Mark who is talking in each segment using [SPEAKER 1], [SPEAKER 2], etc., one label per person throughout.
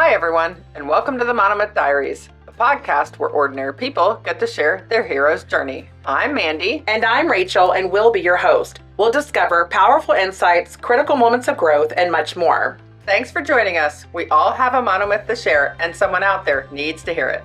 [SPEAKER 1] Hi, everyone, and welcome to the Monomyth Diaries, a podcast where ordinary people get to share their hero's journey. I'm Mandy.
[SPEAKER 2] And I'm Rachel, and we'll be your host. We'll discover powerful insights, critical moments of growth, and much more.
[SPEAKER 1] Thanks for joining us. We all have a monomyth to share, and someone out there needs to hear it.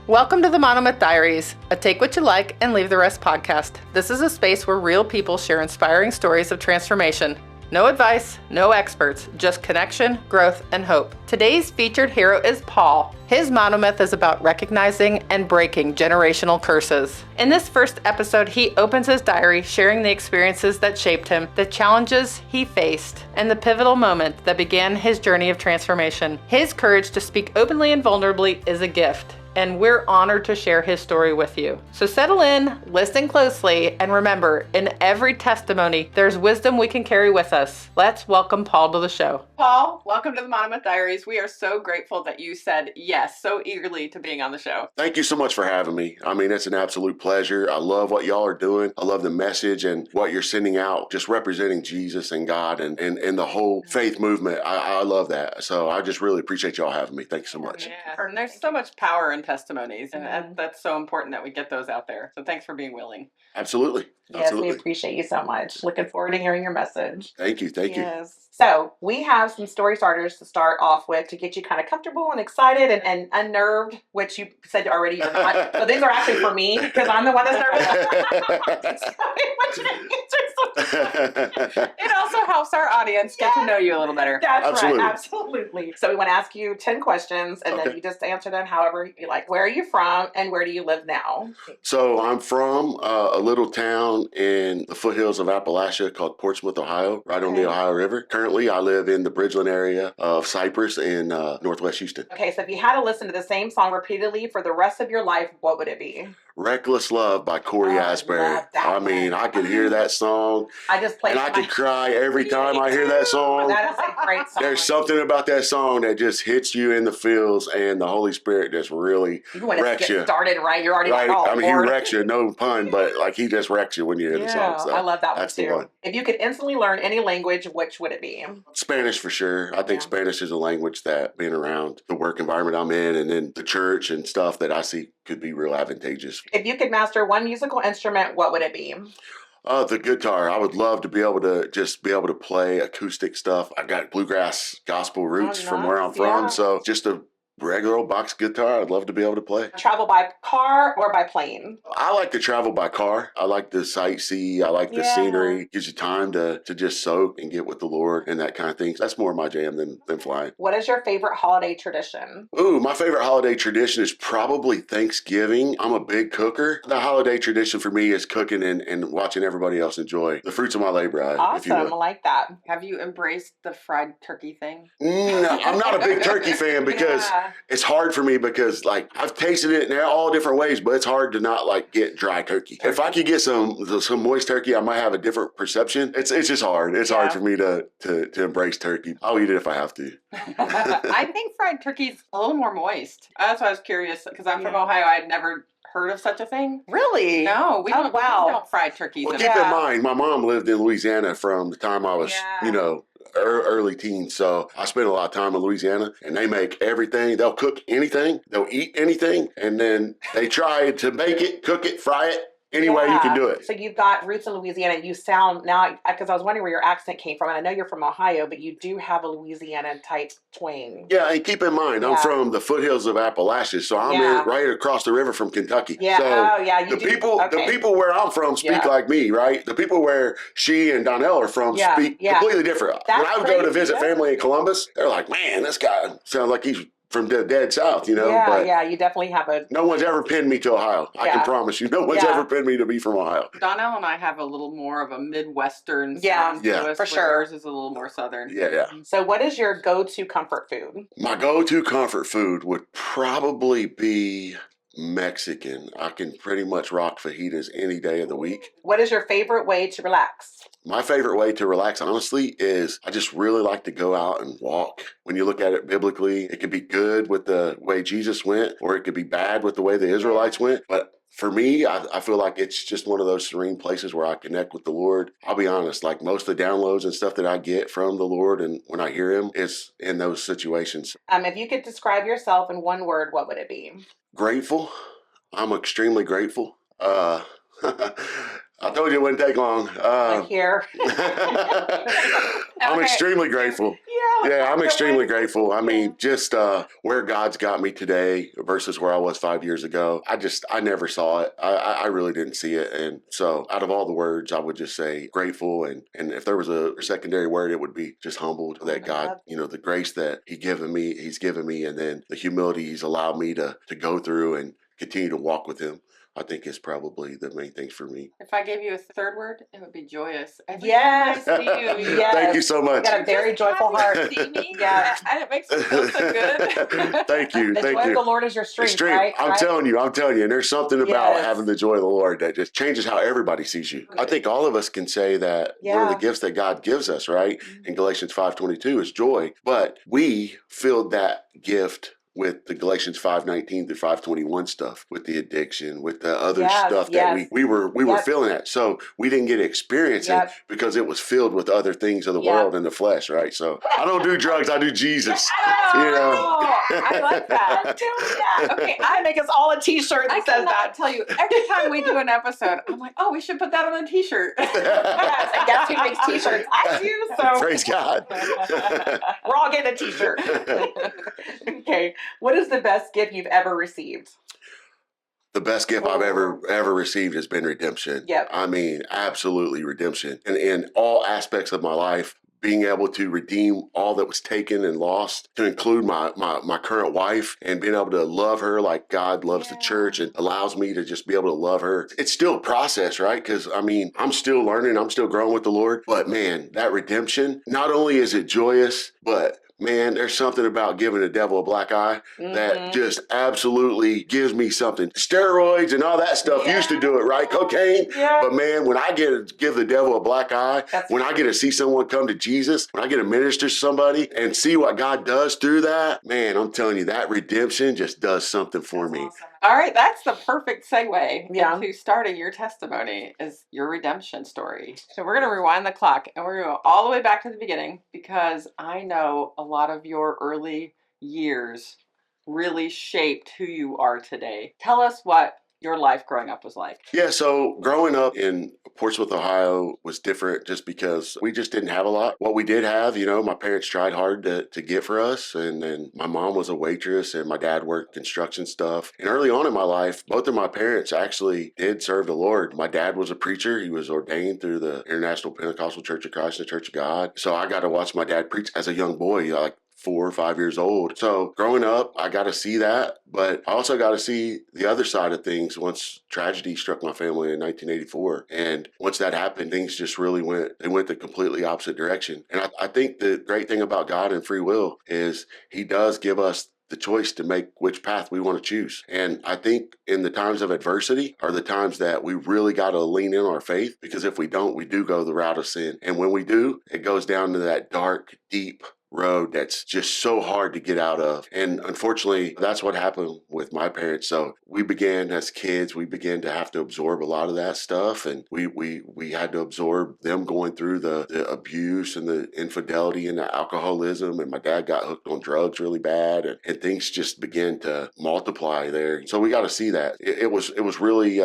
[SPEAKER 1] Welcome to the Monomyth Diaries, a take what you like and leave the rest podcast. This is a space where real people share inspiring stories of transformation. No advice, no experts, just connection, growth, and hope. Today's featured hero is Paul. His monomyth is about recognizing and breaking generational curses. In this first episode, he opens his diary, sharing the experiences that shaped him, the challenges he faced, and the pivotal moment that began his journey of transformation. His courage to speak openly and vulnerably is a gift, and we're honored to share his story with you. So settle in, listen closely, and remember, in every testimony, there's wisdom we can carry with us. Let's welcome Paul to the show. Paul, welcome to the Monomyth Diaries. We are so grateful that you said yes so eagerly to being on the show.
[SPEAKER 3] Thank you so much for having me. I mean, it's an absolute pleasure. I love what y'all are doing. I love the message and what you're sending out, just representing Jesus and God and the whole faith movement. I love that. So I just really appreciate y'all having me. Thank you so much.
[SPEAKER 1] Yeah, and there's so much power in testimonies, and that's so important that we get those out there. So thanks for being willing.
[SPEAKER 3] Absolutely.
[SPEAKER 2] Yes,
[SPEAKER 3] Absolutely.
[SPEAKER 2] we appreciate you so much. Looking forward to hearing your message.
[SPEAKER 3] Thank you. Thank you.
[SPEAKER 2] So we have some story starters to start off with to get you kind of comfortable and excited and unnerved, which you said already you're not. So these are actually for me because I'm the one that's nervous.
[SPEAKER 1] It also helps our audience get to know you a little better.
[SPEAKER 2] That's
[SPEAKER 3] Absolutely.
[SPEAKER 2] right. Absolutely. So we want to ask you 10 questions and then you just answer them however you like. Where are you from and where do you live now?
[SPEAKER 3] So I'm from a little town in the foothills of Appalachia called Portsmouth, Ohio, right on the Ohio River. Currently, I live in the Bridgeland area of Cypress in Northwest Houston.
[SPEAKER 2] Okay, so if you had to listen to the same song repeatedly for the rest of your life, what would it be?
[SPEAKER 3] Reckless Love by Corey Asbury. I mean, I could hear that song.
[SPEAKER 2] I just played
[SPEAKER 3] and I could cry every time I hear that song.
[SPEAKER 2] That is a great song.
[SPEAKER 3] There's something about that song that just hits you in the feels, and the Holy Spirit just really wrecks you.
[SPEAKER 2] Started right, you're already
[SPEAKER 3] right.
[SPEAKER 2] like, oh,
[SPEAKER 3] I mean,
[SPEAKER 2] Lord.
[SPEAKER 3] He wrecks you, no pun, but like he just wrecks you when you hear the song. So
[SPEAKER 2] I love that one
[SPEAKER 3] that's the
[SPEAKER 2] too.
[SPEAKER 3] one.
[SPEAKER 2] If you could instantly learn any language, which would it be?
[SPEAKER 3] Spanish for sure. I think Spanish is a language that being around the work environment I'm in and then the church and stuff that I see could be real advantageous.
[SPEAKER 2] If you could master one musical instrument, what would it be?
[SPEAKER 3] The guitar. I would love to be able to play acoustic stuff. I got bluegrass gospel roots from where I'm from. So just a regular old box guitar, I'd love to be able to play.
[SPEAKER 2] Travel by car or by plane?
[SPEAKER 3] I like to travel by car. I like the sightsee. I like the scenery. Gives you time to just soak and get with the Lord and that kind of thing. That's more my jam than flying.
[SPEAKER 2] What is your favorite holiday tradition?
[SPEAKER 3] Ooh, my favorite holiday tradition is probably Thanksgiving. I'm a big cooker. The holiday tradition for me is cooking and watching everybody else enjoy the fruits of my labor.
[SPEAKER 2] Awesome. I like that.
[SPEAKER 1] Have you embraced the fried turkey thing?
[SPEAKER 3] No, I'm not a big turkey fan because it's hard for me because like I've tasted it in all different ways, but it's hard to not like get dry turkey. If I could get some moist turkey, I might have a different perception. It's just hard. It's hard for me to embrace turkey. I'll eat it if I have to.
[SPEAKER 1] I think fried turkey's a little more moist. That's why I was curious because I'm from Ohio. I'd never heard of such a thing.
[SPEAKER 2] Really?
[SPEAKER 1] No, we don't fry turkeys.
[SPEAKER 3] Well, keep in mind, my mom lived in Louisiana from the time I was, early teens. So I spent a lot of time in Louisiana, and they make everything. They'll cook anything. They'll eat anything, and then they try to bake it, cook it, fry it. Any way you can do it.
[SPEAKER 2] So you've got roots in Louisiana. You sound now, because I was wondering where your accent came from, and I know you're from Ohio, but you do have a Louisiana type twang.
[SPEAKER 3] Yeah, and keep in mind, I'm from the foothills of Appalachia, so I'm right across the river from Kentucky.
[SPEAKER 2] Yeah,
[SPEAKER 3] so the people where I'm from speak like me, right? The people where she and Donnell are from speak completely different. When I would go to visit family in Columbus, they're like, man, this guy sounds like he's from the dead South, you know?
[SPEAKER 2] Yeah, you definitely have a...
[SPEAKER 3] No one's ever pinned me to Ohio. I can promise you. No one's ever pinned me to be from Ohio.
[SPEAKER 1] Donnell and I have a little more of a Midwestern
[SPEAKER 2] sound
[SPEAKER 1] to us,
[SPEAKER 2] for sure.
[SPEAKER 1] Ours is a little more Southern.
[SPEAKER 3] Yeah.
[SPEAKER 2] So what is your go-to comfort food?
[SPEAKER 3] My go-to comfort food would probably be Mexican. I can pretty much rock fajitas any day of the week.
[SPEAKER 2] What is your favorite way to relax?
[SPEAKER 3] My favorite way to relax, honestly, is I just really like to go out and walk. When you look at it biblically, it could be good with the way Jesus went, or it could be bad with the way the Israelites went. But for me, I feel like it's just one of those serene places where I connect with the Lord. I'll be honest, like most of the downloads and stuff that I get from the Lord and when I hear him, it's in those situations.
[SPEAKER 2] If you could describe yourself in one word, what would it be?
[SPEAKER 3] Grateful. I'm extremely grateful. I told you it wouldn't take long.
[SPEAKER 2] Here.
[SPEAKER 3] I'm extremely grateful. Yeah, I'm extremely grateful. I mean, just where God's got me today versus where I was 5 years ago. I never saw it. I really didn't see it. And so out of all the words, I would just say grateful. And if there was a secondary word, it would be just humbled that God, the grace that he's given me, and then the humility he's allowed me to go through and continue to walk with him, I think is probably the main things for me.
[SPEAKER 1] If I gave you a third word, it would be joyous.
[SPEAKER 2] Yes.
[SPEAKER 1] Every time I see you,
[SPEAKER 3] Thank you so much.
[SPEAKER 2] You got a very joyful heart.
[SPEAKER 1] See me? Yeah. And it makes me feel so good.
[SPEAKER 3] Thank you.
[SPEAKER 2] The joy of the Lord is your strength, right?
[SPEAKER 3] I'm telling you. And there's something about having the joy of the Lord that just changes how everybody sees you. I think all of us can say that one of the gifts that God gives us, right, in Galatians 5:22 is joy. But we filled that gift with the Galatians 5:19 through 5:21 stuff, with the addiction, with the other stuff that we were feeling at. So we didn't get to experience it because it was filled with other things of the world and the flesh, right? So I don't do drugs, I do Jesus.
[SPEAKER 2] I like that. Okay, I make us all a t-shirt that says that.
[SPEAKER 1] Tell you, every time we do an episode, I'm like, oh, we should put that on a t-shirt.
[SPEAKER 2] Yes, and guess who makes t-shirts? I do. So
[SPEAKER 3] praise God.
[SPEAKER 2] We're all getting a t-shirt. Okay. What is the best gift you've ever received?
[SPEAKER 3] The best gift I've ever received has been redemption.
[SPEAKER 2] Yep.
[SPEAKER 3] I mean, absolutely redemption. And in all aspects of my life, being able to redeem all that was taken and lost, to include my current wife, and being able to love her like God loves the church and allows me to just be able to love her. It's still a process, right? Because I mean, I'm still learning, I'm still growing with the Lord. But man, that redemption, not only is it joyous, but man, there's something about giving the devil a black eye that just absolutely gives me something. Steroids and all that stuff used to do it, right? Cocaine. Yeah. But man, when I get to give the devil a black eye, when I get to see someone come to Jesus, when I get to minister to somebody and see what God does through that, man, I'm telling you, that redemption just does something for me.
[SPEAKER 1] Awesome. All right, that's the perfect segue into starting your testimony, is your redemption story. So we're going to rewind the clock and we're going to go all the way back to the beginning, because I know a lot of your early years really shaped who you are today. Tell us what your life growing up was like.
[SPEAKER 3] Yeah, so growing up in Portsmouth, Ohio was different just because we just didn't have a lot. What we did have, my parents tried hard to get for us. And then my mom was a waitress and my dad worked construction stuff. And early on in my life, both of my parents actually did serve the Lord. My dad was a preacher. He was ordained through the International Pentecostal Church of Christ and the Church of God. So I got to watch my dad preach as a young boy, like 4 or 5 years old. So growing up, I got to see that, but I also got to see the other side of things once tragedy struck my family in 1984. And once that happened, things just really went the completely opposite direction. And I think the great thing about God and free will is he does give us the choice to make which path we want to choose. And I think in the times of adversity are the times that we really got to lean in our faith, because if we don't, we do go the route of sin. And when we do, it goes down to that dark, deep road that's just so hard to get out of. And unfortunately, that's what happened with my parents. So we began as kids, we began to have to absorb a lot of that stuff. And we had to absorb them going through the abuse and the infidelity and the alcoholism. And my dad got hooked on drugs really bad, and things just began to multiply there. So we got to see that. It was really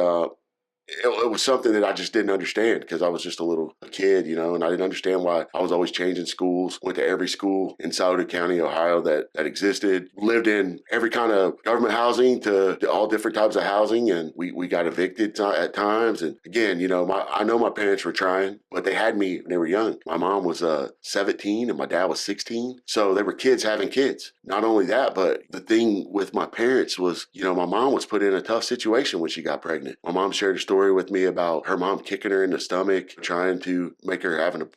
[SPEAKER 3] it was something that I just didn't understand, because I was just a kid, and I didn't understand why I was always changing schools. Went to every school in Sauter County, Ohio that existed, lived in every kind of government housing to all different types of housing. And we got evicted at times. And again, I know my parents were trying, but they had me when they were young. My mom was 17 and my dad was 16. So they were kids having kids. Not only that, but the thing with my parents was, my mom was put in a tough situation when she got pregnant. My mom shared a story story with me about her mom kicking her in the stomach, trying to make her have an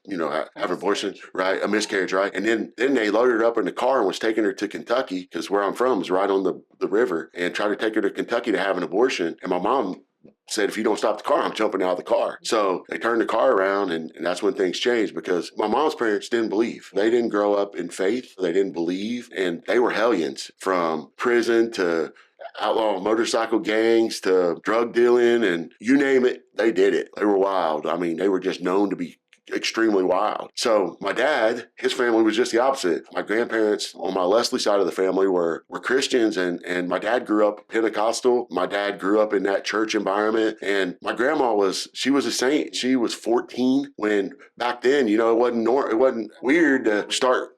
[SPEAKER 3] abortion, right? A miscarriage, right? And then they loaded her up in the car and was taking her to Kentucky, because where I'm from is right on the river, and tried to take her to Kentucky to have an abortion. And my mom said, if you don't stop the car, I'm jumping out of the car. So they turned the car around, and that's when things changed, because my mom's parents didn't believe. They didn't grow up in faith. They didn't believe. And they were hellions, from prison to outlaw motorcycle gangs to drug dealing, and you name it, they did it. They were wild. I mean, they were just known to be extremely wild. So my dad, his family was just the opposite. My grandparents on my Leslie side of the family were Christians, and my dad grew up Pentecostal. My dad grew up in that church environment, and my grandma she was a saint. She was 14 when back then, it wasn't weird to start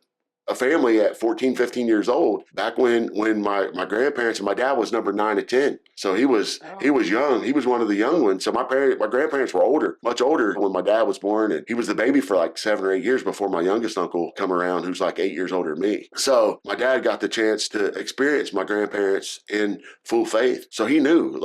[SPEAKER 3] a family at 14, 15 years old, back when my grandparents, and my dad was number 9 to 10. So he was young. He was one of the young ones. So my grandparents were older, much older when my dad was born. And he was the baby for like 7 or 8 years before my youngest uncle come around, who's like 8 years older than me. So my dad got the chance to experience my grandparents in full faith. So he knew.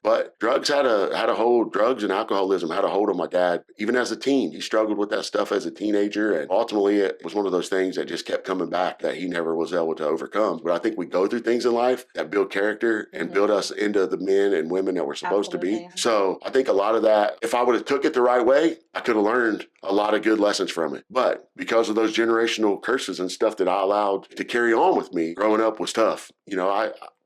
[SPEAKER 3] But drugs had a hold, drugs and alcoholism had a hold on my dad. Even as a teen, he struggled with that stuff as a teenager. And ultimately it was one of those things that just kept coming back that he never was able to overcome. But I think we go through things in life that build character and build us into the men and women that we're supposed to be. So I think a lot of that, if I would have took it the right way, I could have learned a lot of good lessons from it. But because of those generational curses and stuff that I allowed to carry on with me, growing up was tough.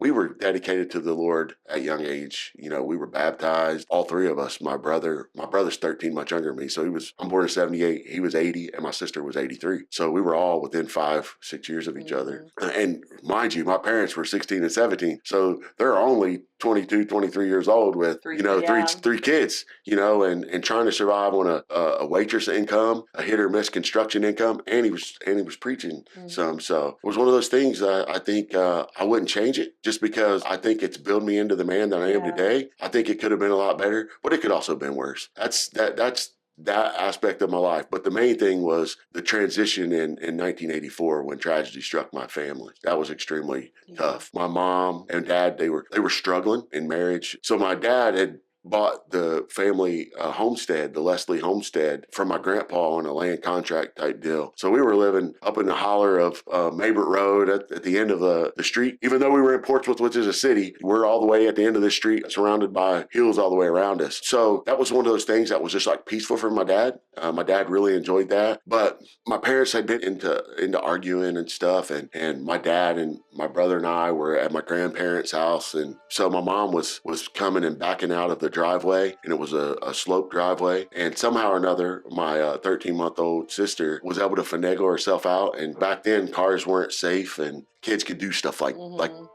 [SPEAKER 3] We were dedicated to the Lord at a young age. We were baptized, all three of us. My brother's 13 months younger than me. So I'm born in 78, he was 80, and my sister was 83. So we were all within 5-6 years of each other. And mind you, my parents were 16 and 17. So they're only 22, 23 years old with, three kids, and trying to survive on a waitress income, a hit or miss construction income. And he was preaching some. So it was one of those things that I think I wouldn't change it, just because I think it's built me into the man that I am today. I think it could have been a lot better, but it could also have been worse. That's that aspect of my life. But the main thing was the transition in 1984 when tragedy struck my family. That was extremely tough. My mom and dad, they were struggling in marriage. So my dad had bought the family homestead, the Leslie homestead, from my grandpa on a land contract type deal. So we were living up in the holler of Maybert Road at the end of the street. Even though we were in Portsmouth, which is a city, we're all the way at the end of the street, surrounded by hills all the way around us. So that was one of those things that was just like peaceful for my dad. My dad really enjoyed that. But my parents had been into arguing and stuff, and my dad and my brother and I were at my grandparents' house, and so my mom was coming and backing out of the driveway, and it was a sloped driveway, and somehow or another my 13-month-old sister was able to finagle herself out. And back then cars weren't safe, and kids could do stuff like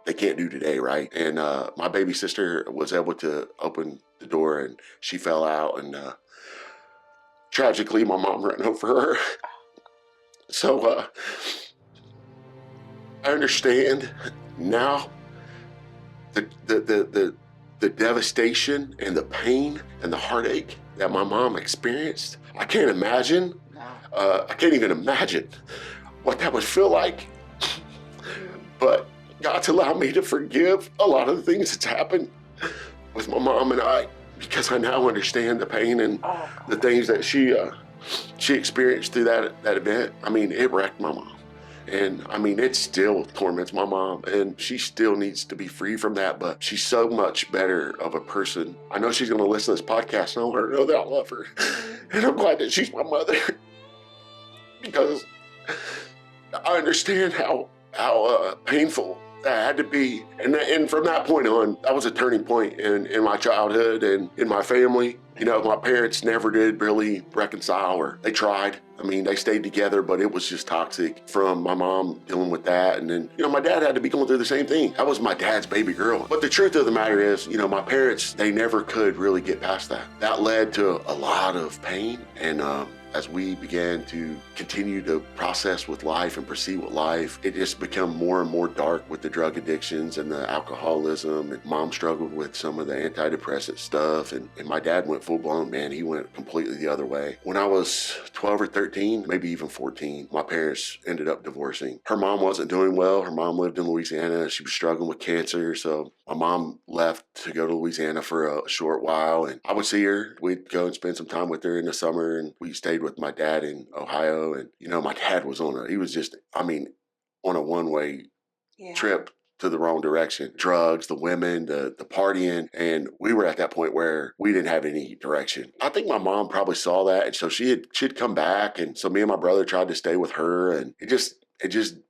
[SPEAKER 3] they can't do today, right? And my baby sister was able to open the door, and she fell out, and tragically my mom ran over her. So I understand now the devastation and the pain and the heartache that my mom experienced. I can't imagine. I can't even imagine what that would feel like. But God's allowed me to forgive a lot of the things that's happened with my mom and I, because I now understand the pain and the things that she experienced through that event. I mean, it wrecked my mom. And I mean, it still torments my mom, and she still needs to be free from that, but she's so much better of a person. I know she's going to listen to this podcast, and I want her to know that I love her. And I'm glad that she's my mother, because I understand how painful that had to be. And from that point on, that was a turning point in my childhood and in my family. My parents never did really reconcile, or they tried. I mean, they stayed together, but it was just toxic from my mom dealing with that. And then, my dad had to be going through the same thing. That was my dad's baby girl. But the truth of the matter is, my parents, they never could really get past that. That led to a lot of pain and as we began to continue to process with life and proceed with life, it just became more and more dark with the drug addictions and the alcoholism. And mom struggled with some of the antidepressant stuff. And my dad went full blown, man. He went completely the other way. When I was 12 or 13, maybe even 14, my parents ended up divorcing. Her mom wasn't doing well. Her mom lived in Louisiana. She was struggling with cancer. So my mom left to go to Louisiana for a short while, and I would see her. We'd go and spend some time with her in the summer, and we stayed with my dad in Ohio. And, my dad was on a one-way trip to the wrong direction. Drugs, the women, the partying. And we were at that point where we didn't have any direction. I think my mom probably saw that. And so she'd come back. And so me and my brother tried to stay with her, and it just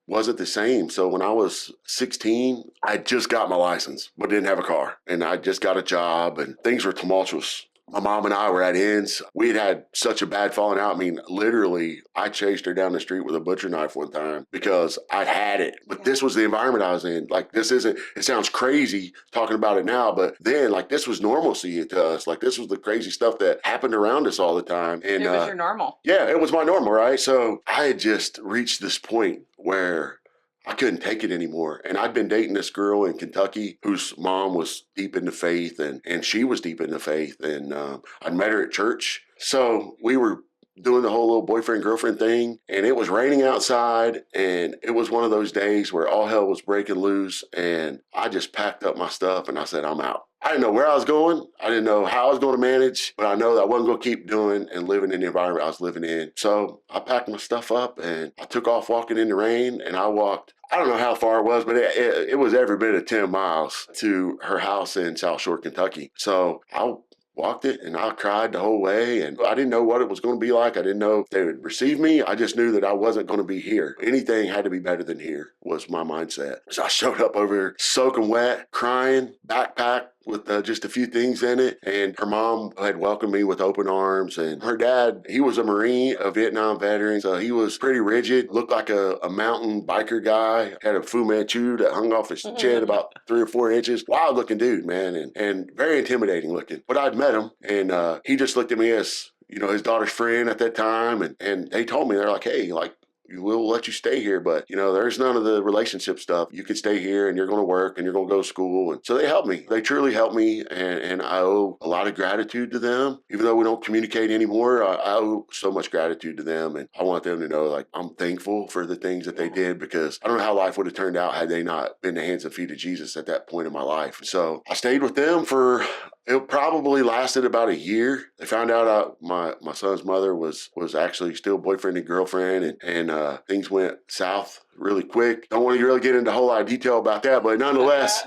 [SPEAKER 3] wasn't the same. So when I was 16, I just got my license, but didn't have a car. And I just got a job, and things were tumultuous. My mom and I were at ends. We had such a bad falling out. I mean, literally, I chased her down the street with a butcher knife one time because I'd had it. But this was the environment I was in. Like, it sounds crazy talking about it now, but then, like, this was normalcy to us. Like, this was the crazy stuff that happened around us all the time. And
[SPEAKER 2] it was your normal.
[SPEAKER 3] Yeah, it was my normal, right? So I had just reached this point where I couldn't take it anymore. And I'd been dating this girl in Kentucky whose mom was deep into faith, and she was deep into faith. And I'd met her at church. So we were doing the whole little boyfriend-girlfriend thing, and it was raining outside, and it was one of those days where all hell was breaking loose, and I just packed up my stuff, and I said, I'm out. I didn't know where I was going. I didn't know how I was going to manage, but I know that I wasn't going to keep doing and living in the environment I was living in. So I packed my stuff up, and I took off walking in the rain, and I walked, I don't know how far it was, but it was every bit of 10 miles to her house in South Shore, Kentucky. So I walked it, and I cried the whole way, and I didn't know what it was going to be like. I didn't know if they would receive me. I just knew that I wasn't going to be here. Anything had to be better than here was my mindset. So I showed up over here soaking wet, crying, backpack with just a few things in it. And her mom had welcomed me with open arms. And her dad, he was a Marine, a Vietnam veteran. So he was pretty rigid, looked like a mountain biker guy, had a Fu Manchu that hung off his chin about 3 or 4 inches. Wild looking dude, man, and very intimidating looking. But I'd met him, and he just looked at me as, his daughter's friend at that time. And they told me, they're like, hey, like, we'll let you stay here, but there's none of the relationship stuff. You can stay here, and you're going to work, and you're going to go to school. And so they helped me. They truly helped me, and I owe a lot of gratitude to them. Even though we don't communicate anymore, I owe so much gratitude to them, and I want them to know, like, I'm thankful for the things that they did, because I don't know how life would have turned out had they not been the hands and feet of Jesus at that point in my life. So I stayed with them for it probably lasted about a year. They found out my son's mother was actually still boyfriend and girlfriend, and things went south really quick. Don't want to really get into a whole lot of detail about that, but nonetheless,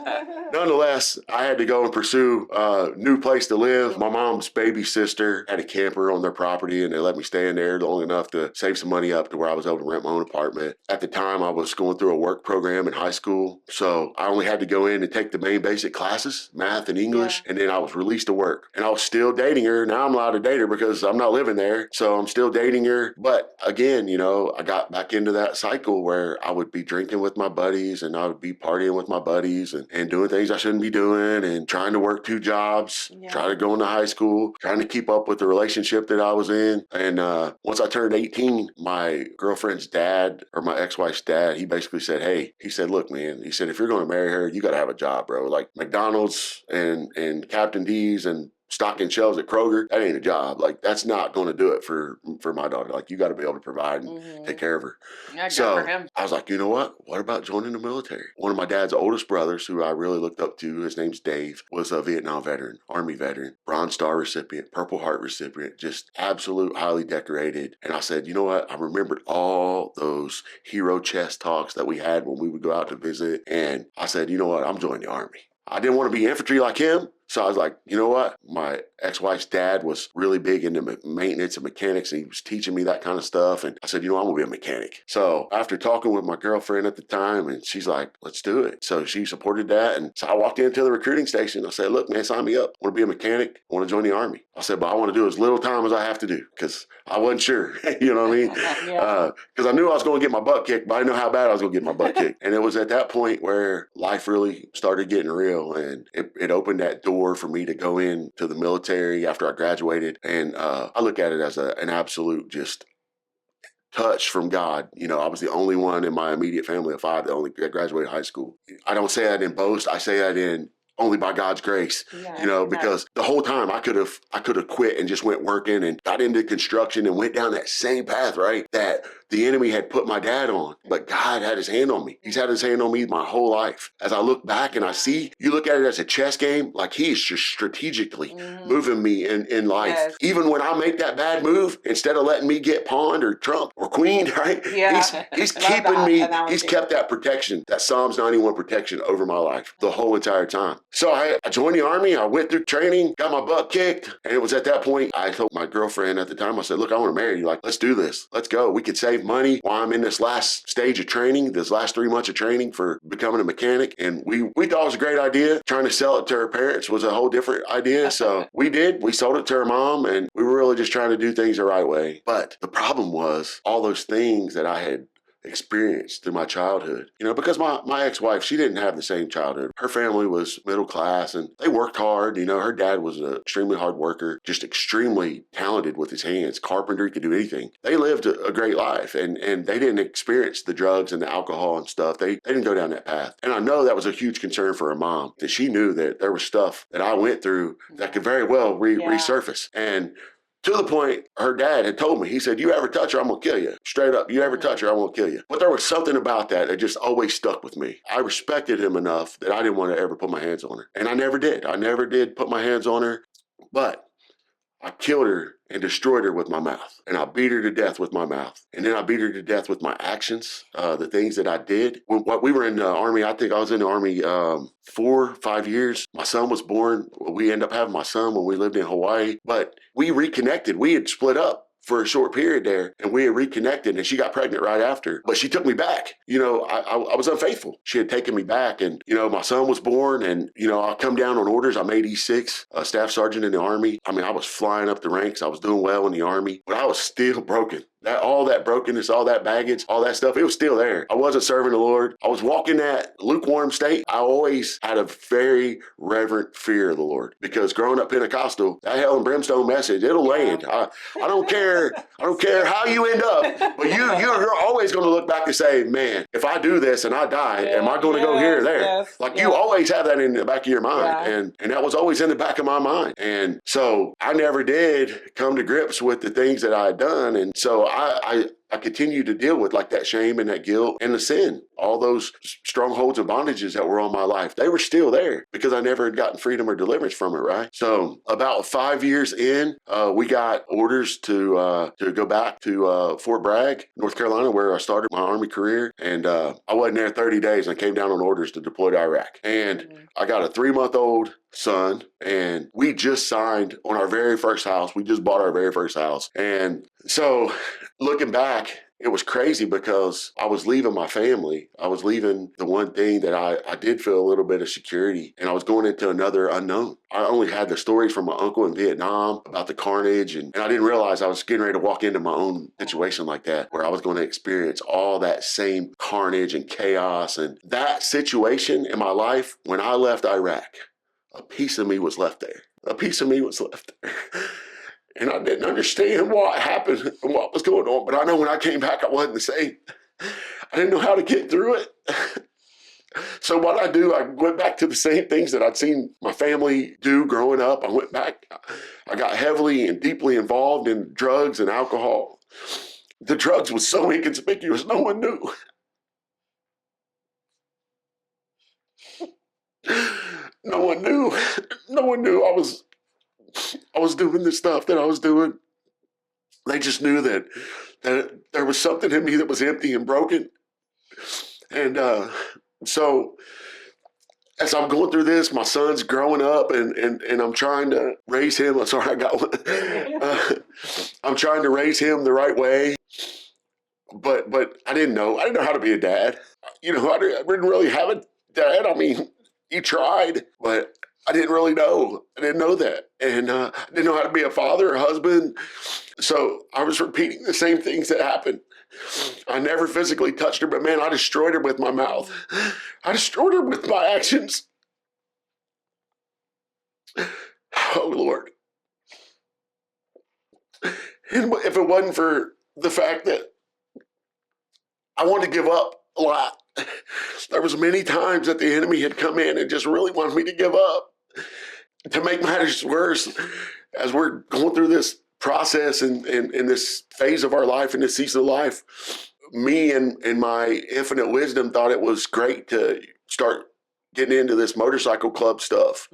[SPEAKER 3] I had to go and pursue a new place to live. My mom's baby sister had a camper on their property, and they let me stay in there long enough to save some money up to where I was able to rent my own apartment. At the time, I was going through a work program in high school, so I only had to go in and take the main basic classes, math and English, and then I was released to work. And I was still dating her. Now I'm allowed to date her because I'm not living there, so I'm still dating her. But again, I got back into that cycle where I would be drinking with my buddies, and I would be partying with my buddies, and doing things I shouldn't be doing, and trying to work 2 jobs, trying to go into high school, trying to keep up with the relationship that I was in. And once I turned 18, my girlfriend's dad, or my ex-wife's dad, he basically said, hey, he said, look, man, he said, if you're going to marry her, you got to have a job, bro. Like McDonald's and Captain D's and stocking shelves at Kroger, that ain't a job. Like, that's not going to do it for my daughter. Like, you got to be able to provide and take care of her.
[SPEAKER 2] Yeah,
[SPEAKER 3] so
[SPEAKER 2] good for him.
[SPEAKER 3] I was like, you know what? What about joining the military? One of my dad's oldest brothers, who I really looked up to, his name's Dave, was a Vietnam veteran, Army veteran, Bronze Star recipient, Purple Heart recipient, just absolute highly decorated. And I said, you know what? I remembered all those hero chest talks that we had when we would go out to visit. And I said, you know what? I'm joining the Army. I didn't want to be infantry like him. So I was like, you know what? My ex-wife's dad was really big into maintenance and mechanics, and he was teaching me that kind of stuff. And I said, I'm going to be a mechanic. So after talking with my girlfriend at the time, and she's like, let's do it. So she supported that. And so I walked into the recruiting station. I said, look, man, sign me up. I want to be a mechanic. I want to join the Army. I said, but I want to do as little time as I have to do, because I wasn't sure. You know what I mean? Because I knew I was going to get my butt kicked, but I didn't know how bad I was going to get my butt kicked. And it was at that point where life really started getting real, and it opened that door door for me to go into the military after I graduated. And I look at it as an absolute just touch from God. You know, I was the only one in my immediate family of 5 that only graduated high school. I don't say that in boast. I say that in only by God's grace, you know, because the whole time I could have quit and just went working and got into construction and went down that same path, right? That the enemy had put my dad on, but God had his hand on me. He's had his hand on me my whole life. As I look back and I see, you look at it as a chess game, like he's just strategically moving me in life.
[SPEAKER 2] Yes.
[SPEAKER 3] Even when I make that bad move, instead of letting me get pawned or trumped or queened, right?
[SPEAKER 2] Yeah.
[SPEAKER 3] He's keeping me,
[SPEAKER 2] analogy.
[SPEAKER 3] he's kept that protection, that Psalms 91 protection over my life the whole entire time. So I joined the Army, I went through training, got my butt kicked, and it was at that point I told my girlfriend at the time, I said, look, I want to marry you. Like, let's do this. Let's go. We could save money while I'm in this last stage of training, this last 3 months of training for becoming a mechanic. And we thought it was a great idea. Trying to sell it to her parents was a whole different idea. So we did. We sold it to her mom, and we were really just trying to do things the right way. But the problem was all those things that I had experienced through my childhood, you know, because my ex-wife, she didn't have the same childhood. Her family was middle class and they worked hard. You know, her dad was an extremely hard worker, just extremely talented with his hands, carpenter, he could do anything. They lived a great life and they didn't experience the drugs and the alcohol and stuff. They didn't go down that path. And I know that was a huge concern for her mom, that she knew that there was stuff that I went through that could very well resurface. And to the point, her dad had told me, he said, you ever touch her, I'm going to kill you. Straight up, you ever touch her, I'm going to kill you. But there was something about that that just always stuck with me. I respected him enough that I didn't want to ever put my hands on her. And I never did. I never did put my hands on her. But I killed her and destroyed her with my mouth. And I beat her to death with my mouth. And then I beat her to death with my actions, the things that I did. When we were in the Army, I think I was in the Army 4, 5 years. My son was born. We ended up having my son when we lived in Hawaii. But we reconnected. We had split up for a short period there, and we had reconnected, and she got pregnant right after. But she took me back. You know, I was unfaithful. She had taken me back, and, you know, my son was born, and, you know, I come down on orders. I made E6, a staff sergeant in the Army. I mean, I was flying up the ranks. I was doing well in the Army, but I was still broken. All that brokenness, all that baggage, all that stuff, it was still there. I wasn't serving the Lord. I was walking that lukewarm state. I always had a very reverent fear of the Lord, because growing up Pentecostal, that hell and brimstone message, it'll land. I don't care. I don't care how you end up, but you're always going to look back and say, man, if I do this and I die, am I going to go here or there? You always have that in the back of your mind. And that was always in the back of my mind. And so I never did come to grips with the things that I had done. And so I continue to deal with like that shame and that guilt and the sin, all those strongholds and bondages that were on my life. They were still there because I never had gotten freedom or deliverance from it, right? So about 5 years in, we got orders to go back to Fort Bragg, North Carolina, where I started my Army career. And I wasn't there 30 days. I came down on orders to deploy to Iraq. And I got a 3-month-old son, and we just signed on our very first house. We just bought our very first house. And so looking back, it was crazy because I was leaving my family. I was leaving the one thing that I did feel a little bit of security, and I was going into another unknown. I only had the stories from my uncle in Vietnam about the carnage, and I didn't realize I was getting ready to walk into my own situation like that, where I was going to experience all that same carnage and chaos. And that situation in my life, when I left Iraq, a piece of me was left there. A piece of me was left there. And I didn't understand what happened and what was going on. But I know when I came back, I wasn't the same. I didn't know how to get through it. So what I do, I went back to the same things that I'd seen my family do growing up. I went back. I got heavily and deeply involved in drugs and alcohol. The drugs was so inconspicuous, no one knew. No one knew. No one knew I was doing the stuff that I was doing. They just knew that there was something in me that was empty and broken. And so as I'm going through this, my son's growing up, and I'm trying to raise him. I'm sorry, I got one. I'm trying to raise him the right way. But I didn't know. I didn't know how to be a dad. You know, I didn't really have a dad. I mean, he tried, but I didn't really know. I didn't know that. And I didn't know how to be a father, a husband. So I was repeating the same things that happened. I never physically touched her, but man, I destroyed her with my mouth. I destroyed her with my actions. Oh, Lord. And if it wasn't for the fact that I wanted to give up a lot, there was many times that the enemy had come in and just really wanted me to give up. To make matters worse, as we're going through this process and in this phase of our life, in this season of life, me and my infinite wisdom thought it was great to start getting into this motorcycle club stuff.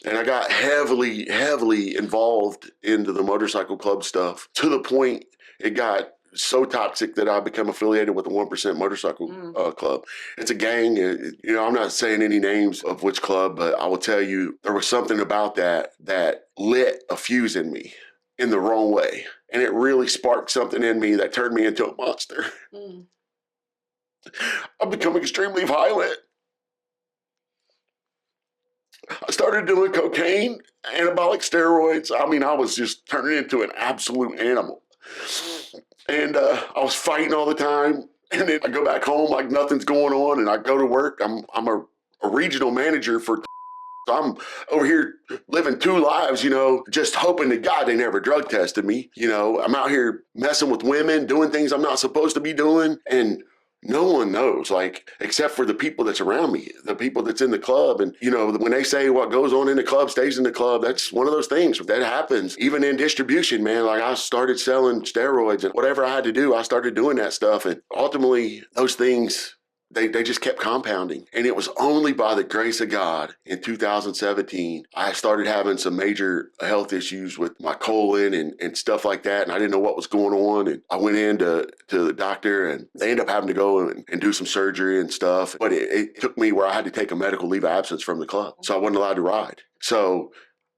[SPEAKER 3] And I got heavily involved into the motorcycle club stuff to the point it got so toxic that I become affiliated with the 1% Motorcycle Club. It's a gang. I'm not saying any names of which club, but I will tell you there was something about that lit a fuse in me in the wrong way. And it really sparked something in me that turned me into a monster. I've become extremely violent. I started doing cocaine, anabolic steroids. I mean, I was just turning into an absolute animal. And I was fighting all the time. And then I go back home like nothing's going on, and I go to work. I'm a regional manager for. So I'm over here living two lives, just hoping to God they never drug tested me. I'm out here messing with women, doing things I'm not supposed to be doing, and no one knows, except for the people that's around me, the people that's in the club. And, when they say what goes on in the club stays in the club, that's one of those things that happens. Even in distribution, man, I started selling steroids and whatever I had to do, I started doing that stuff. And ultimately, those things, they just kept compounding. And it was only by the grace of God in 2017, I started having some major health issues with my colon and stuff like that. And I didn't know what was going on. And I went in to the doctor, and they ended up having to go and do some surgery and stuff. But it took me where I had to take a medical leave of absence from the club. So I wasn't allowed to ride. So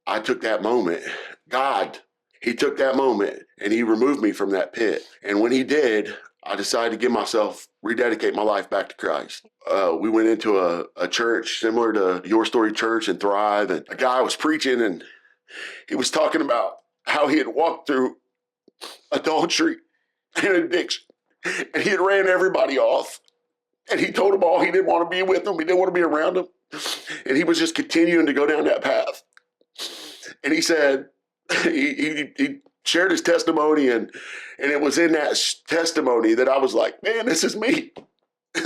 [SPEAKER 3] I took that moment. God, he took that moment and he removed me from that pit. And when he did, I decided to give myself, rededicate my life back to Christ. We went into a church similar to Your Story Church and Thrive, and a guy was preaching, and he was talking about how he had walked through adultery and addiction, and he had ran everybody off, and he told them all he didn't want to be with them, he didn't want to be around them, and he was just continuing to go down that path. And he said, he shared his testimony, and it was in that testimony that I was like, man, this is me.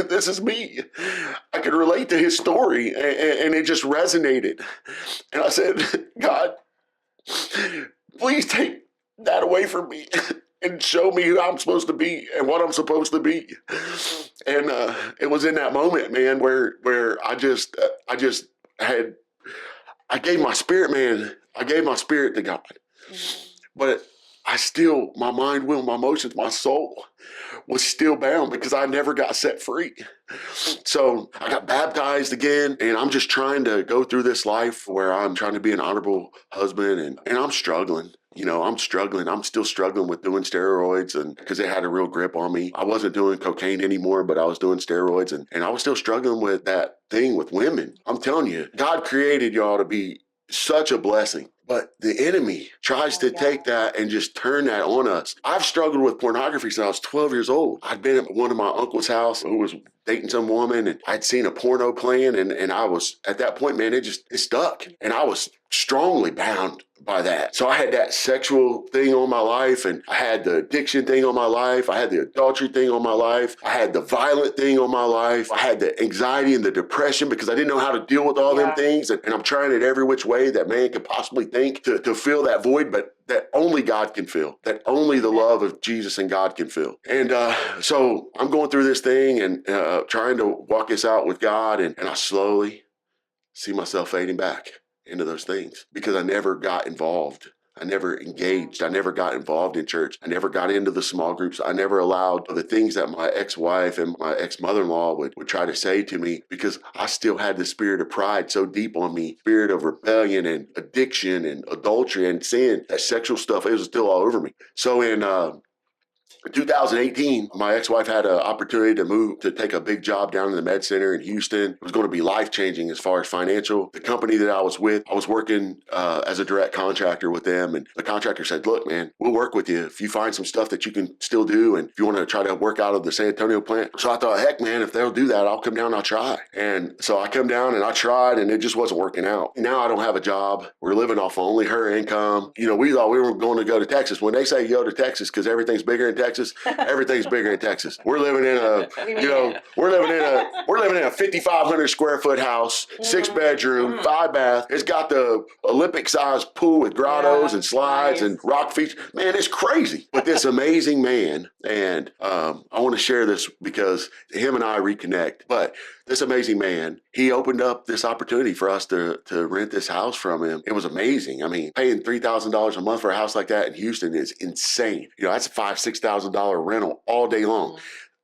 [SPEAKER 3] This is me. I could relate to his story, and it just resonated. And I said, God, please take that away from me and show me who I'm supposed to be and what I'm supposed to be. And it was in that moment, man, where I gave my spirit, man. I gave my spirit to God. But my mind, will, my emotions, my soul was still bound because I never got set free. So I got baptized again, and I'm just trying to go through this life where I'm trying to be an honorable husband, and I'm struggling. I'm struggling. I'm still struggling with doing steroids, and because it had a real grip on me. I wasn't doing cocaine anymore, but I was doing steroids, and I was still struggling with that thing with women. I'm telling you, God created y'all to be such a blessing. But the enemy tries to take that and just turn that on us. I've struggled with pornography since I was 12 years old. I'd been at one of my uncle's house who was dating some woman, and I'd seen a porno playing, and I was, at that point, man, it stuck. And I was strongly bound by that. So I had that sexual thing on my life, and I had the addiction thing on my life. I had the adultery thing on my life. I had the violent thing on my life. I had the anxiety and the depression because I didn't know how to deal with all them things. And I'm trying it every which way that man could possibly think to fill that void, but that only God can fill, that only the love of Jesus and God can fill. And so I'm going through this thing and trying to walk this out with God, and I slowly see myself fading back into those things because I never got involved. I never engaged. I never got involved in church. I never got into the small groups. I never allowed the things that my ex-wife and my ex-mother-in-law would try to say to me because I still had the spirit of pride so deep on me, spirit of rebellion and addiction and adultery and sin, that sexual stuff, it was still all over me. So in In 2018, my ex-wife had an opportunity to move to take a big job down in the med center in Houston. It was going to be life-changing as far as financial. The company that I was with, I was working as a direct contractor with them, and the contractor said, look, man, we'll work with you if you find some stuff that you can still do, and if you want to try to work out of the San Antonio plant. So I thought, heck, man, if they'll do that, I'll come down and I'll try. And so I come down and I tried, and it just wasn't working out. Now I don't have a job. We're living off only her income. We thought we were going to go to Texas. When they say go to Texas because everything's bigger in Texas, everything's bigger in Texas. We're living in we're living in a 5,500 square foot house, 6-bedroom, 5-bath. It's got the Olympic sized pool with grottos and slides and rock features. Man, it's crazy. But this amazing man, and I want to share this because him and I reconnect, but this amazing man, he opened up this opportunity for us to rent this house from him. It was amazing. I mean, paying $3,000 a month for a house like that in Houston is insane. That's a $5,000-$6,000 rental all day long.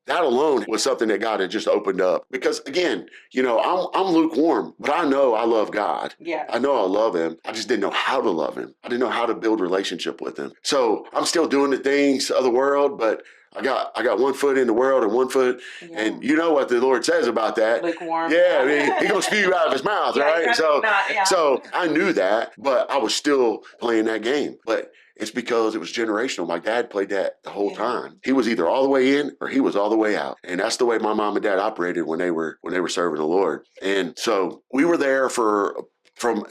[SPEAKER 3] That alone was something that God had just opened up. Because again, I'm lukewarm, but I know I love God.
[SPEAKER 2] Yeah.
[SPEAKER 3] I know I love him. I just didn't know how to love him. I didn't know how to build relationship with him. So I'm still doing the things of the world, but I got one foot in the world and one foot, and you know what the Lord says about that.
[SPEAKER 2] Lukewarm.
[SPEAKER 3] Yeah, I mean, He's gonna spew you out of his mouth, right? So I knew that, but I was still playing that game. But it's because it was generational. My dad played that the whole time. He was either all the way in or he was all the way out. And that's the way my mom and dad operated when they were serving the Lord. And so we were there from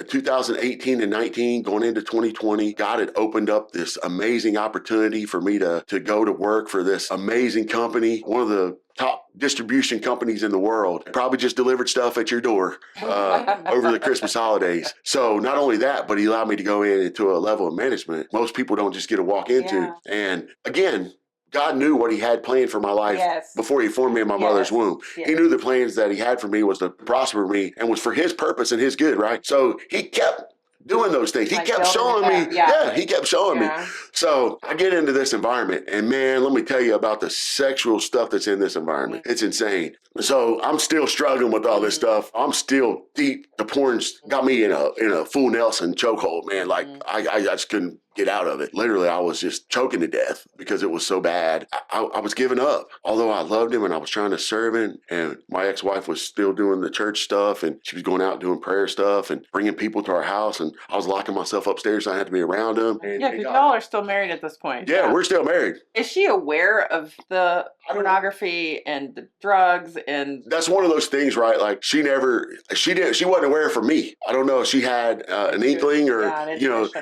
[SPEAKER 3] 2018 and 19 going into 2020. God had opened up this amazing opportunity for me to go to work for this amazing company, one of the top distribution companies in the world. Probably just delivered stuff at your door over the Christmas holidays. So not only that, but he allowed me to go into a level of management most people don't just get to walk into. And again, God knew what he had planned for my life before he formed me in my mother's womb. He knew the plans that he had for me was to prosper me and was for his purpose and his good, right? So he kept doing those things. He kept showing me. He kept showing me. So I get into this environment, and man, let me tell you about the sexual stuff that's in this environment. It's insane. So I'm still struggling with all this stuff. I'm still deep. The porn's got me in a full Nelson chokehold, man. Like I just couldn't get out of it. Literally, I was just choking to death because it was so bad. I was giving up. Although I loved him and I was trying to serve him, and my ex-wife was still doing the church stuff, and she was going out doing prayer stuff and bringing people to our house, and I was locking myself upstairs. So I had to be around him.
[SPEAKER 1] Yeah, because y'all are still married at this point.
[SPEAKER 3] Yeah, we're still married.
[SPEAKER 1] Is she aware of the pornography and the drugs? And
[SPEAKER 3] that's one of those things, right? Like she wasn't aware for me. I don't know if she had an inkling or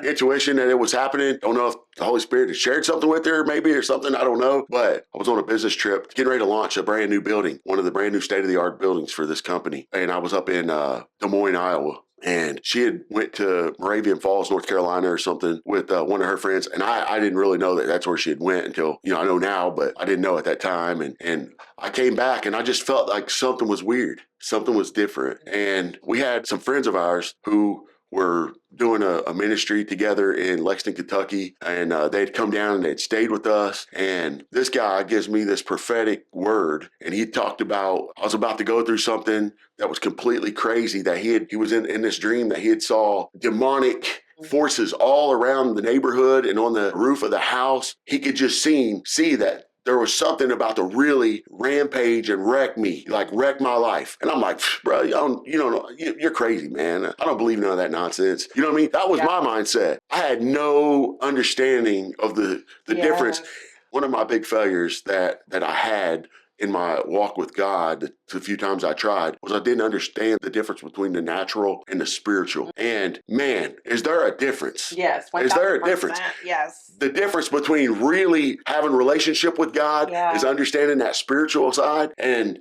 [SPEAKER 3] intuition that it was happening. Don't know if the Holy Spirit had shared something with her maybe or something. I don't know. But I was on a business trip getting ready to launch a brand new building, one of the brand new state-of-the-art buildings for this company. And I was up in Des Moines, Iowa. And she had went to Moravian Falls, North Carolina or something with one of her friends. And I didn't really know that that's where she had went until, I know now, but I didn't know at that time. And I came back and I just felt like something was weird. Something was different. And we had some friends of ours who were doing a ministry together in Lexington, Kentucky, and they'd come down and they'd stayed with us. And this guy gives me this prophetic word, and he talked about, I was about to go through something that was completely crazy, that he was in this dream that he had saw demonic forces all around the neighborhood and on the roof of the house. He could just see that there was something about to really rampage and wreck me, like wreck my life. And I'm like, bro, you're crazy, man. I don't believe none of that nonsense. You know what I mean? That was my mindset. I had no understanding of the difference. One of my big failures that I had in my walk with God, the few times I tried, was I didn't understand the difference between the natural and the spiritual. And man, is there a difference?
[SPEAKER 2] Yes. 1,000%.
[SPEAKER 3] Is there a difference?
[SPEAKER 2] Yes.
[SPEAKER 3] The difference between really having a relationship with God is understanding that spiritual side and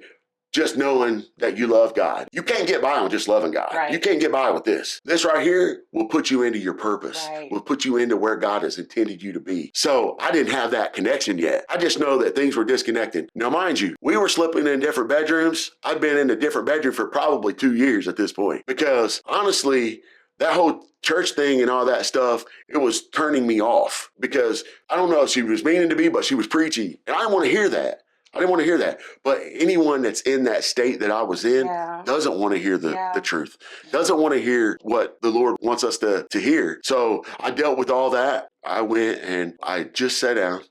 [SPEAKER 3] just knowing that you love God. You can't get by on just loving God.
[SPEAKER 2] Right.
[SPEAKER 3] You can't get by with this. This right here will put you into your purpose.
[SPEAKER 2] Right.
[SPEAKER 3] Will put you into where God has intended you to be. So I didn't have that connection yet. I just know that things were disconnected. Now, mind you, we were sleeping in different bedrooms. I'd been in a different bedroom for probably 2 years at this point. Because honestly, that whole church thing and all that stuff, it was turning me off. Because I don't know if she was meaning to be, but she was preachy. And I didn't want to hear that. I didn't want to hear that. But anyone that's in that state that I was in doesn't want to hear the truth, doesn't want to hear what the Lord wants us to hear. So I dealt with all that. I went and I just sat down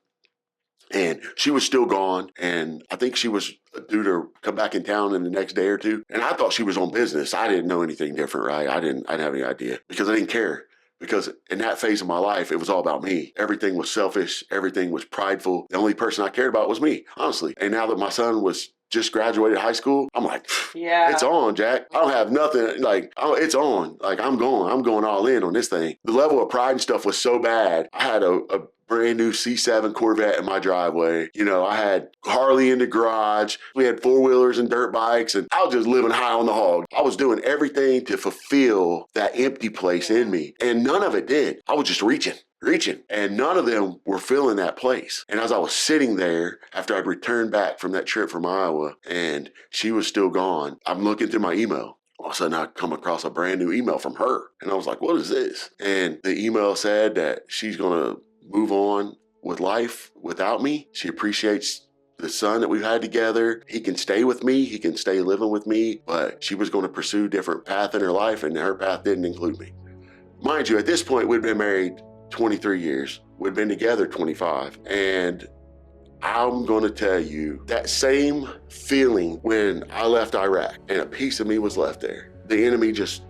[SPEAKER 3] And she was still gone. And I think she was due to come back in town in the next day or two. And I thought she was on business. I didn't know anything different, right? I didn't have any idea because I didn't care. Because in that phase of my life, it was all about me. Everything was selfish. Everything was prideful. The only person I cared about was me, honestly. And now that my son was just graduated high school, I'm like,
[SPEAKER 2] Yeah.
[SPEAKER 3] It's on, Jack. I don't have nothing. Like, it's on. Like, I'm going all in on this thing. The level of pride and stuff was so bad. I had a brand new C7 Corvette in my driveway. You know, I had Harley in the garage. We had 4-wheelers and dirt bikes, and I was just living high on the hog. I was doing everything to fulfill that empty place in me, and none of it did. I was just reaching, and none of them were filling that place. And as I was sitting there after I'd returned back from that trip from Iowa and she was still gone, I'm looking through my email. All of a sudden I come across a brand new email from her, and I was like, what is this? And the email said that she's gonna move on with life without me. She appreciates the son that we've had together. He can stay with me. He can stay living with me, but she was going to pursue a different path in her life, and her path didn't include me. Mind you, at this point, we'd been married 23 years. We'd been together 25. And I'm going to tell you that same feeling when I left Iraq and a piece of me was left there. The enemy just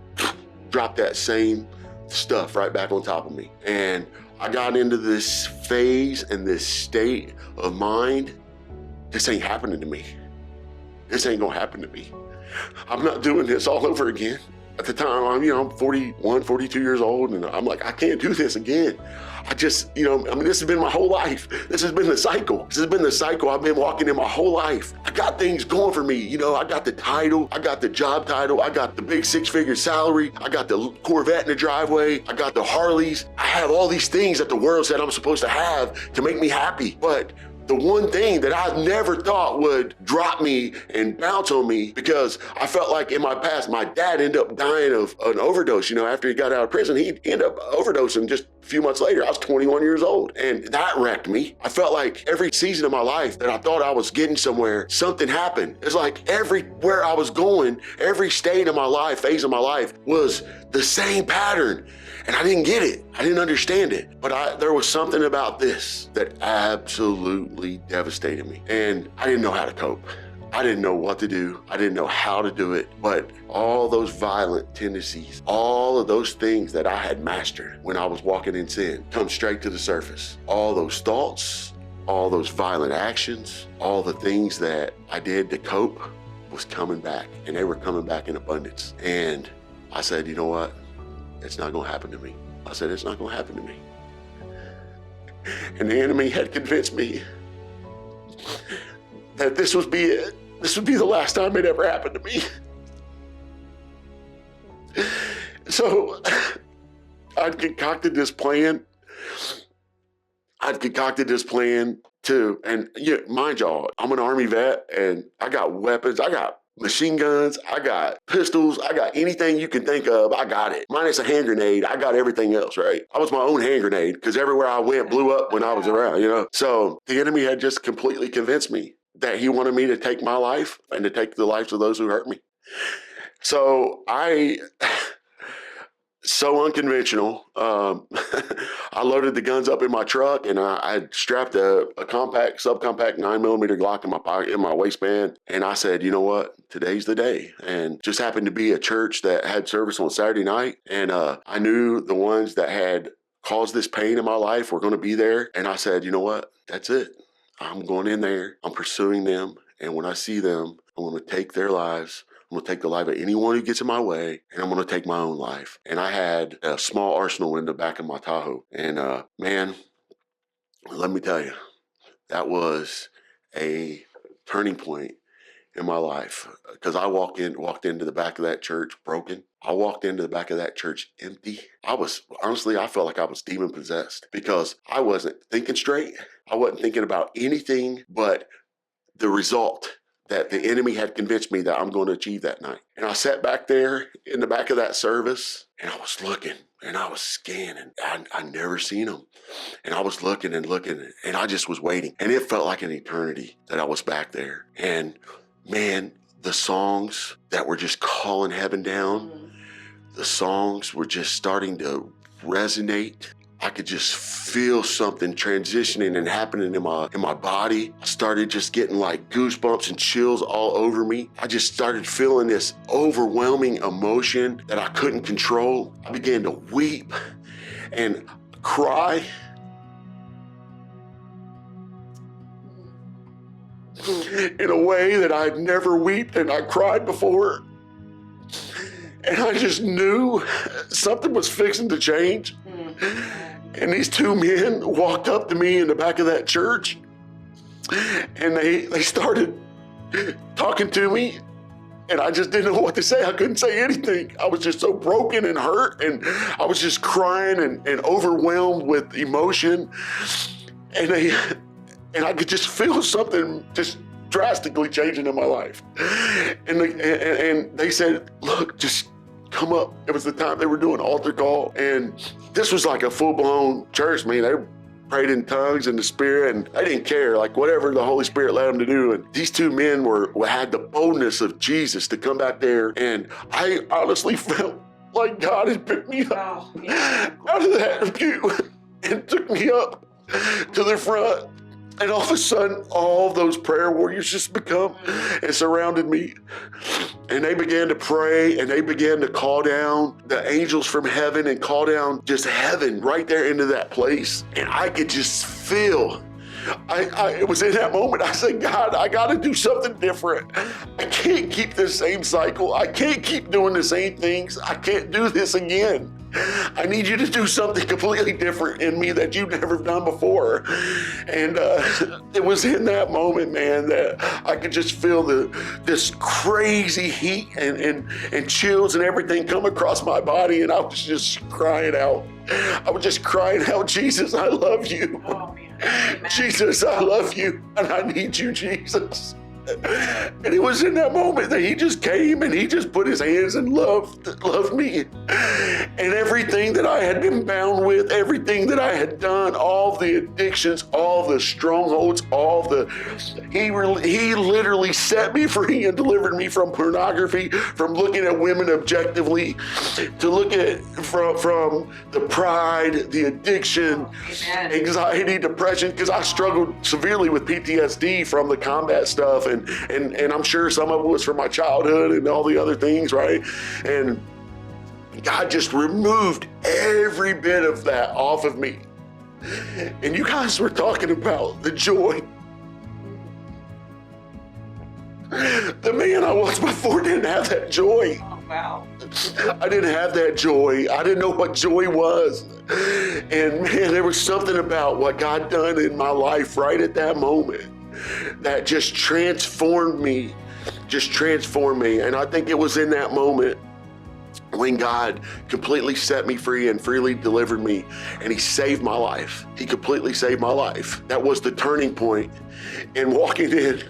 [SPEAKER 3] dropped that same stuff right back on top of me. And I got into this phase and this state of mind. This ain't happening to me. This ain't gonna happen to me. I'm not doing this all over again. At the time, I'm 41, 42 years old, and I'm like, I can't do this again. This has been my whole life. This has been the cycle. I've been walking in my whole life. I got things going for me. I got the title. I got the job title. I got the big 6-figure salary. I got the Corvette in the driveway. I got the Harleys. I have all these things that the world said I'm supposed to have to make me happy. But the one thing that I never thought would drop me and bounce on me, because I felt like in my past, my dad ended up dying of an overdose. After he got out of prison, he ended up overdosing just a few months later. I was 21 years old, and that wrecked me. I felt like every season of my life that I thought I was getting somewhere, something happened. It's like everywhere I was going, every state of my life, phase of my life was the same pattern. And I didn't get it. I didn't understand it. But there was something about this that absolutely devastated me. And I didn't know how to cope. I didn't know what to do. I didn't know how to do it. But all those violent tendencies, all of those things that I had mastered when I was walking in sin, come straight to the surface. All those thoughts, all those violent actions, all the things that I did to cope was coming back. And they were coming back in abundance. And I said, you know what? It's not going to happen to me. I said, it's not going to happen to me. And the enemy had convinced me that this would be it. This would be the last time it ever happened to me. So I'd concocted this plan. And mind y'all, I'm an Army vet, and I got weapons. I got machine guns, I got pistols, I got anything you can think of, I got it. Minus a hand grenade, I got everything else, right? I was my own hand grenade, because everywhere I went blew up when I was around, So the enemy had just completely convinced me that he wanted me to take my life and to take the lives of those who hurt me. So so unconventional. I loaded the guns up in my truck, and I strapped a subcompact 9mm Glock in my pocket, in my waistband. And I said, you know what? Today's the day. And just happened to be a church that had service on Saturday night. And I knew the ones that had caused this pain in my life were going to be there. And I said, you know what? That's it. I'm going in there. I'm pursuing them. And when I see them, I'm going to take their lives. I'm going to take the life of anyone who gets in my way, and I'm going to take my own life. And I had a small arsenal in the back of my Tahoe. And man, let me tell you, that was a turning point in my life, because I walked into the back of that church broken. I walked into the back of that church empty. I felt like I was demon possessed, because I wasn't thinking straight. I wasn't thinking about anything but the result that the enemy had convinced me that I'm going to achieve that night. And I sat back there in the back of that service, and I was looking, and I was scanning. I never seen them. And I was looking, and I just was waiting. And it felt like an eternity that I was back there. And man, the songs that were just calling heaven down, the songs were just starting to resonate. I could just feel something transitioning and happening in my body. I started just getting like goosebumps and chills all over me. I just started feeling this overwhelming emotion that I couldn't control. I began to weep and cry. In a way that I'd never wept and I cried before. And I just knew something was fixing to change. And these two men walked up to me in the back of that church, and they started talking to me, and I just didn't know what to say. I couldn't say anything. I was just so broken and hurt, and I was just crying and overwhelmed with emotion. And I could just feel something just drastically changing in my life. And they said, look, just come up. It was the time they were doing altar call. And this was like a full-blown church. Man, they prayed in tongues in the Spirit, and they didn't care, like whatever the Holy Spirit led them to do. And these two men had the boldness of Jesus to come back there. And I honestly felt like God had picked me up out of that pew and took me up to the front. And all of a sudden, all those prayer warriors just become and surrounded me. And they began to pray, and they began to call down the angels from heaven and call down just heaven right there into that place. And I could just feel, it was in that moment, I said, God, I got to do something different. I can't keep this same cycle. I can't keep doing the same things. I can't do this again. I need you to do something completely different in me that you've never done before. And it was in that moment, man, that I could just feel this crazy heat and chills and everything come across my body. And I was just crying out. I was just crying out, Jesus, I love you.
[SPEAKER 2] Oh, man.
[SPEAKER 3] Jesus, I love you. And I need you, Jesus. And it was in that moment that he just came and he just put his hands and loved me. And everything that I had been bound with, everything that I had done, all the addictions, all the strongholds, he literally set me free and delivered me from pornography, from looking at women objectively, to look at from the pride, the addiction, anxiety, depression, because I struggled severely with PTSD from the combat stuff. And I'm sure some of it was from my childhood and all the other things, right? And God just removed every bit of that off of me. And you guys were talking about the joy. The man I was before didn't have that joy.
[SPEAKER 2] Oh, wow.
[SPEAKER 3] I didn't have that joy. I didn't know what joy was. And man, there was something about what God done in my life right at that moment that just transformed me. And I think it was in that moment when God completely set me free and freely delivered me, and he saved my life. He completely saved my life. That was the turning point in walking in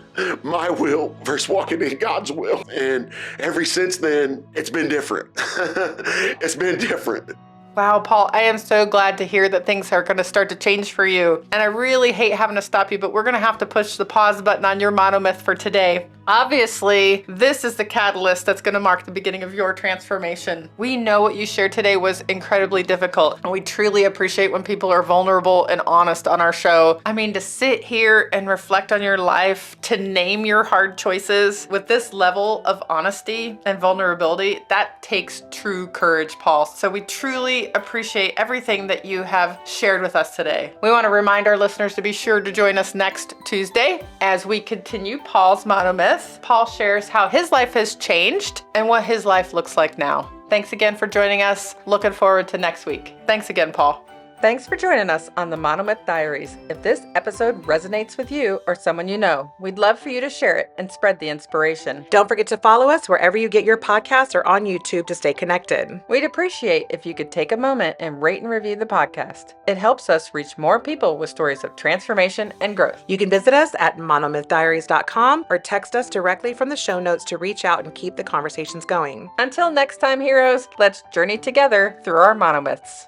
[SPEAKER 3] my will versus walking in God's will. And ever since then, it's been different. It's been different.
[SPEAKER 1] Wow, Paul, I am so glad to hear that things are going to start to change for you. And I really hate having to stop you, but we're going to have to push the pause button on your monomyth for today. Obviously, this is the catalyst that's going to mark the beginning of your transformation. We know what you shared today was incredibly difficult, and we truly appreciate when people are vulnerable and honest on our show. I mean, to sit here and reflect on your life, to name your hard choices with this level of honesty and vulnerability, that takes true courage, Paul. So we truly appreciate everything that you have shared with us today. We want to remind our listeners to be sure to join us next Tuesday as we continue Paul's monomyth. Paul shares how his life has changed and what his life looks like now. Thanks again for joining us. Looking forward to next week. Thanks again, Paul. Thanks for joining us on the Monomyth Diaries. If this episode resonates with you or someone you know, we'd love for you to share it and spread the inspiration.
[SPEAKER 2] Don't forget to follow us wherever you get your podcasts or on YouTube to stay connected.
[SPEAKER 1] We'd appreciate if you could take a moment and rate and review the podcast. It helps us reach more people with stories of transformation and growth.
[SPEAKER 2] You can visit us at monomythdiaries.com or text us directly from the show notes to reach out and keep the conversations going.
[SPEAKER 1] Until next time, heroes, let's journey together through our monomyths.